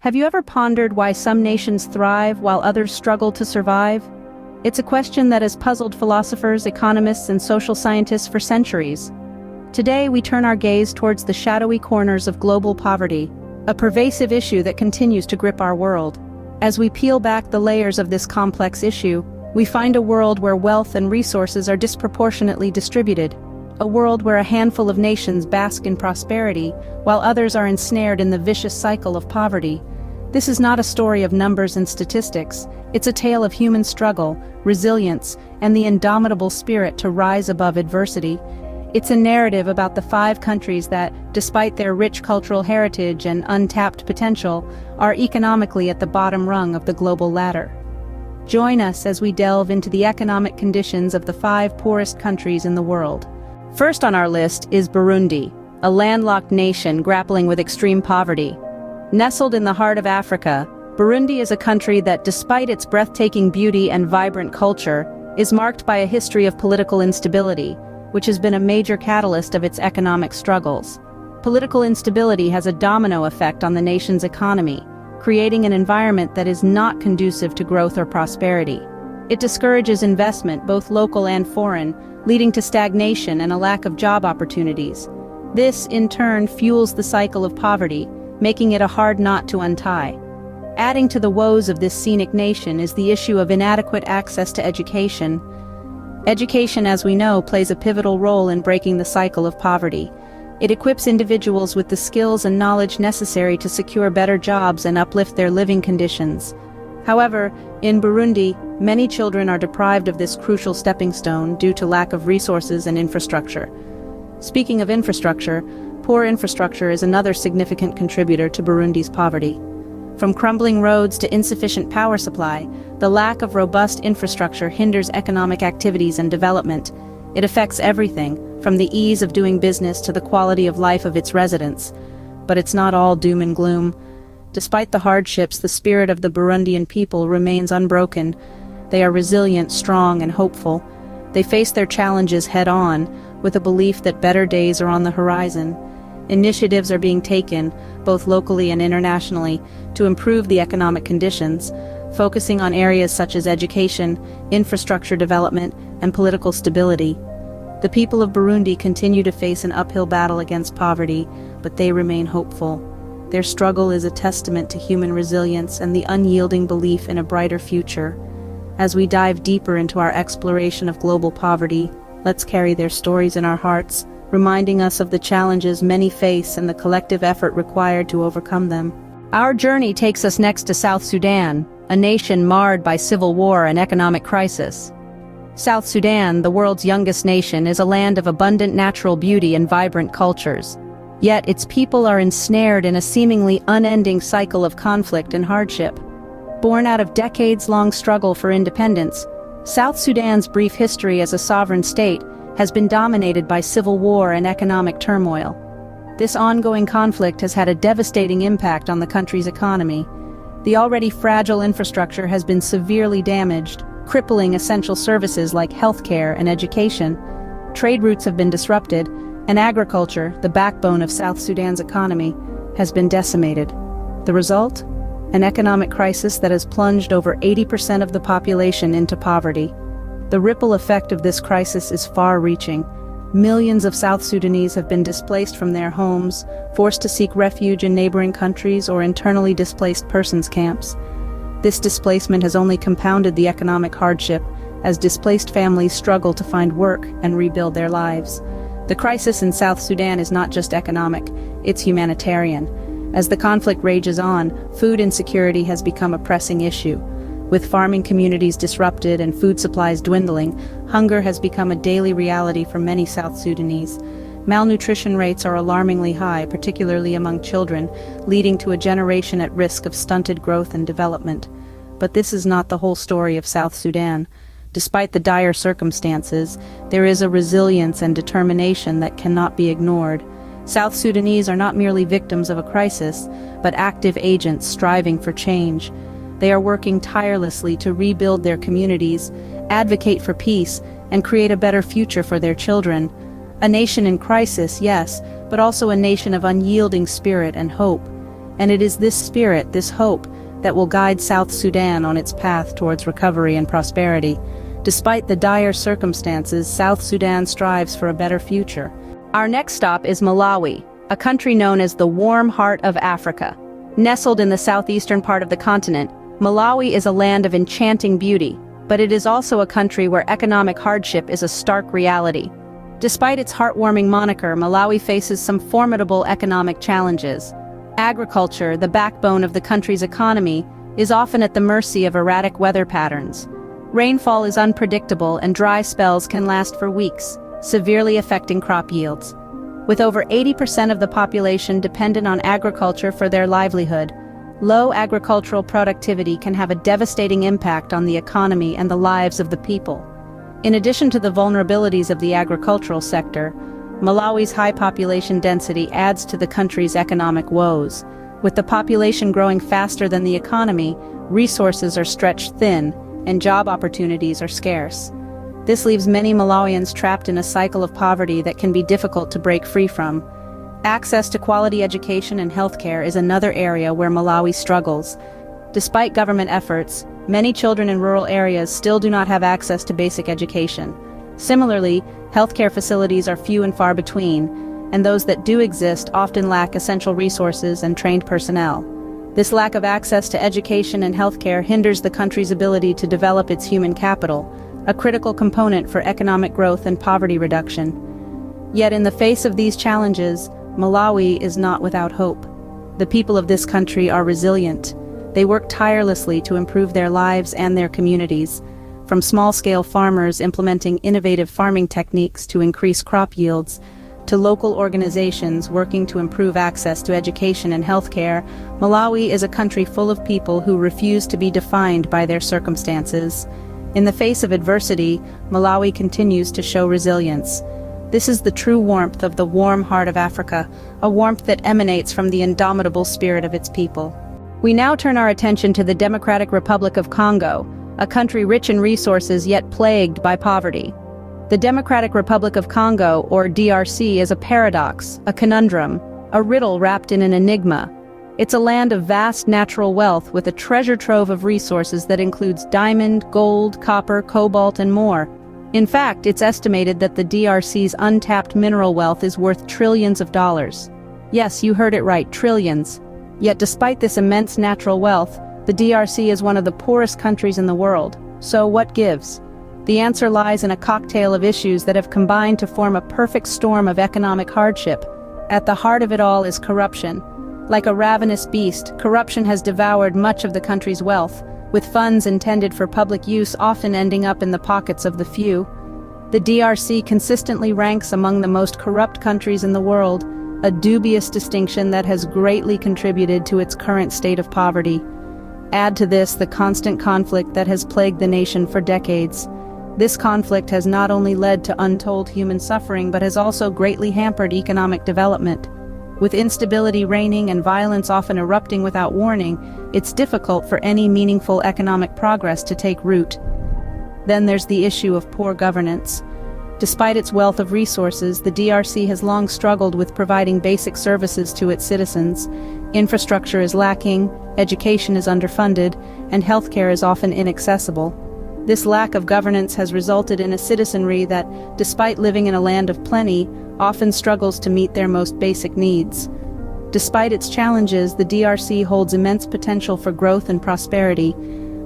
Have you ever pondered why some nations thrive while others struggle to survive? It's a question that has puzzled philosophers, economists, and social scientists for centuries. Today, we turn our gaze towards the shadowy corners of global poverty, a pervasive issue that continues to grip our world. As we peel back the layers of this complex issue, we find a world where wealth and resources are disproportionately distributed, a world where a handful of nations bask in prosperity, while others are ensnared in the vicious cycle of poverty. This is not a story of numbers and statistics, it's a tale of human struggle, resilience, and the indomitable spirit to rise above adversity. It's a narrative about the 5 countries that, despite their rich cultural heritage and untapped potential, are economically at the bottom rung of the global ladder. Join us as we delve into the economic conditions of the 5 poorest countries in the world. First on our list is Burundi, a landlocked nation grappling with extreme poverty. Nestled in the heart of Africa, Burundi is a country that, despite its breathtaking beauty and vibrant culture, is marked by a history of political instability, which has been a major catalyst of its economic struggles. Political instability has a domino effect on the nation's economy, creating an environment that is not conducive to growth or prosperity. It discourages investment, both local and foreign, leading to stagnation and a lack of job opportunities. This, in turn, fuels the cycle of poverty, making it a hard knot to untie. Adding to the woes of this scenic nation is the issue of inadequate access to education. Education, as we know, plays a pivotal role in breaking the cycle of poverty. It equips individuals with the skills and knowledge necessary to secure better jobs and uplift their living conditions. However, in Burundi, many children are deprived of this crucial stepping stone due to lack of resources and infrastructure. Speaking of infrastructure, poor infrastructure is another significant contributor to Burundi's poverty. From crumbling roads to insufficient power supply, the lack of robust infrastructure hinders economic activities and development. It affects everything, from the ease of doing business to the quality of life of its residents. But it's not all doom and gloom. Despite the hardships, the spirit of the Burundian people remains unbroken. They are resilient, strong, and hopeful. They face their challenges head-on, with a belief that better days are on the horizon. Initiatives are being taken, both locally and internationally, to improve the economic conditions, focusing on areas such as education, infrastructure development, and political stability. The people of Burundi continue to face an uphill battle against poverty, but they remain hopeful. Their struggle is a testament to human resilience and the unyielding belief in a brighter future. As we dive deeper into our exploration of global poverty, let's carry their stories in our hearts, reminding us of the challenges many face and the collective effort required to overcome them. Our journey takes us next to South Sudan, a nation marred by civil war and economic crisis. South Sudan, the world's youngest nation, is a land of abundant natural beauty and vibrant cultures. Yet its people are ensnared in a seemingly unending cycle of conflict and hardship. Born out of decades-long struggle for independence, South Sudan's brief history as a sovereign state has been dominated by civil war and economic turmoil. This ongoing conflict has had a devastating impact on the country's economy. The already fragile infrastructure has been severely damaged, crippling essential services like healthcare and education. Trade routes have been disrupted, and agriculture, the backbone of South Sudan's economy, has been decimated. The result? An economic crisis that has plunged over 80% of the population into poverty. The ripple effect of this crisis is far-reaching. Millions of South Sudanese have been displaced from their homes, forced to seek refuge in neighboring countries or internally displaced persons camps. This displacement has only compounded the economic hardship, as displaced families struggle to find work and rebuild their lives. The crisis in South Sudan is not just economic, it's humanitarian. As the conflict rages on, food insecurity has become a pressing issue. With farming communities disrupted and food supplies dwindling, hunger has become a daily reality for many South Sudanese. Malnutrition rates are alarmingly high, particularly among children, leading to a generation at risk of stunted growth and development. But this is not the whole story of South Sudan. Despite the dire circumstances, there is a resilience and determination that cannot be ignored. South Sudanese are not merely victims of a crisis, but active agents striving for change. They are working tirelessly to rebuild their communities, advocate for peace, and create a better future for their children. A nation in crisis, yes, but also a nation of unyielding spirit and hope. And it is this spirit, this hope, that will guide South Sudan on its path towards recovery and prosperity. Despite the dire circumstances, South Sudan strives for a better future. Our next stop is Malawi, a country known as the warm heart of Africa. Nestled in the southeastern part of the continent, Malawi is a land of enchanting beauty, but it is also a country where economic hardship is a stark reality. Despite its heartwarming moniker, Malawi faces some formidable economic challenges. Agriculture, the backbone of the country's economy, is often at the mercy of erratic weather patterns. Rainfall is unpredictable and dry spells can last for weeks, severely affecting crop yields. With over 80% of the population dependent on agriculture for their livelihood, low agricultural productivity can have a devastating impact on the economy and the lives of the people. In addition to the vulnerabilities of the agricultural sector, Malawi's high population density adds to the country's economic woes. With the population growing faster than the economy, resources are stretched thin, and job opportunities are scarce. This leaves many Malawians trapped in a cycle of poverty that can be difficult to break free from. Access to quality education and healthcare is another area where Malawi struggles. Despite government efforts, many children in rural areas still do not have access to basic education. Similarly, healthcare facilities are few and far between, and those that do exist often lack essential resources and trained personnel. This lack of access to education and healthcare hinders the country's ability to develop its human capital, a critical component for economic growth and poverty reduction. Yet in the face of these challenges, Malawi is not without hope. The people of this country are resilient. They work tirelessly to improve their lives and their communities, from small-scale farmers implementing innovative farming techniques to increase crop yields, to local organizations working to improve access to education and healthcare. Malawi is a country full of people who refuse to be defined by their circumstances. In the face of adversity, Malawi continues to show resilience. This is the true warmth of the warm heart of Africa, a warmth that emanates from the indomitable spirit of its people. We now turn our attention to the Democratic Republic of Congo, a country rich in resources yet plagued by poverty. The Democratic Republic of Congo, or DRC, is a paradox, a conundrum, a riddle wrapped in an enigma. It's a land of vast natural wealth with a treasure trove of resources that includes diamond, gold, copper, cobalt, and more. In fact, it's estimated that the DRC's untapped mineral wealth is worth trillions of dollars. Yes, you heard it right, trillions. Yet despite this immense natural wealth, the DRC is one of the poorest countries in the world. So what gives? The answer lies in a cocktail of issues that have combined to form a perfect storm of economic hardship. At the heart of it all is corruption. Like a ravenous beast, corruption has devoured much of the country's wealth, with funds intended for public use often ending up in the pockets of the few. The DRC consistently ranks among the most corrupt countries in the world, a dubious distinction that has greatly contributed to its current state of poverty. Add to this the constant conflict that has plagued the nation for decades. This conflict has not only led to untold human suffering but has also greatly hampered economic development. With instability reigning and violence often erupting without warning, it's difficult for any meaningful economic progress to take root. Then there's the issue of poor governance. Despite its wealth of resources, the DRC has long struggled with providing basic services to its citizens. Infrastructure is lacking, education is underfunded, and healthcare is often inaccessible. This lack of governance has resulted in a citizenry that, despite living in a land of plenty, often struggles to meet their most basic needs. Despite its challenges, the DRC holds immense potential for growth and prosperity.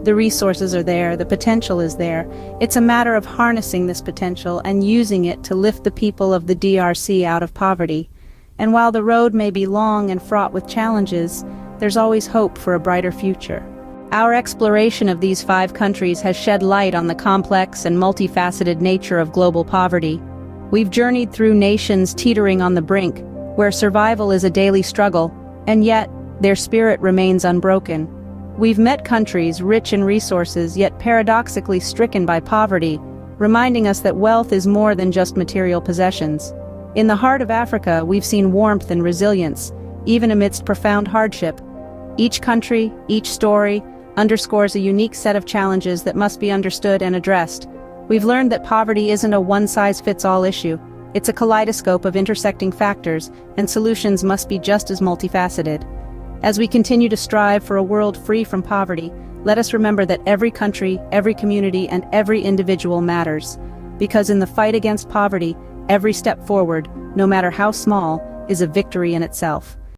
The resources are there, the potential is there. It's a matter of harnessing this potential and using it to lift the people of the DRC out of poverty. And while the road may be long and fraught with challenges, there's always hope for a brighter future. Our exploration of these 5 countries has shed light on the complex and multifaceted nature of global poverty. We've journeyed through nations teetering on the brink, where survival is a daily struggle, and yet their spirit remains unbroken. We've met countries rich in resources yet paradoxically stricken by poverty, reminding us that wealth is more than just material possessions. In the heart of Africa, we've seen warmth and resilience, even amidst profound hardship. Each country, each story, underscores a unique set of challenges that must be understood and addressed. We've learned that poverty isn't a one-size-fits-all issue. It's a kaleidoscope of intersecting factors, and solutions must be just as multifaceted. As we continue to strive for a world free from poverty, let us remember that every country, every community, and every individual matters. Because in the fight against poverty, every step forward, no matter how small, is a victory in itself.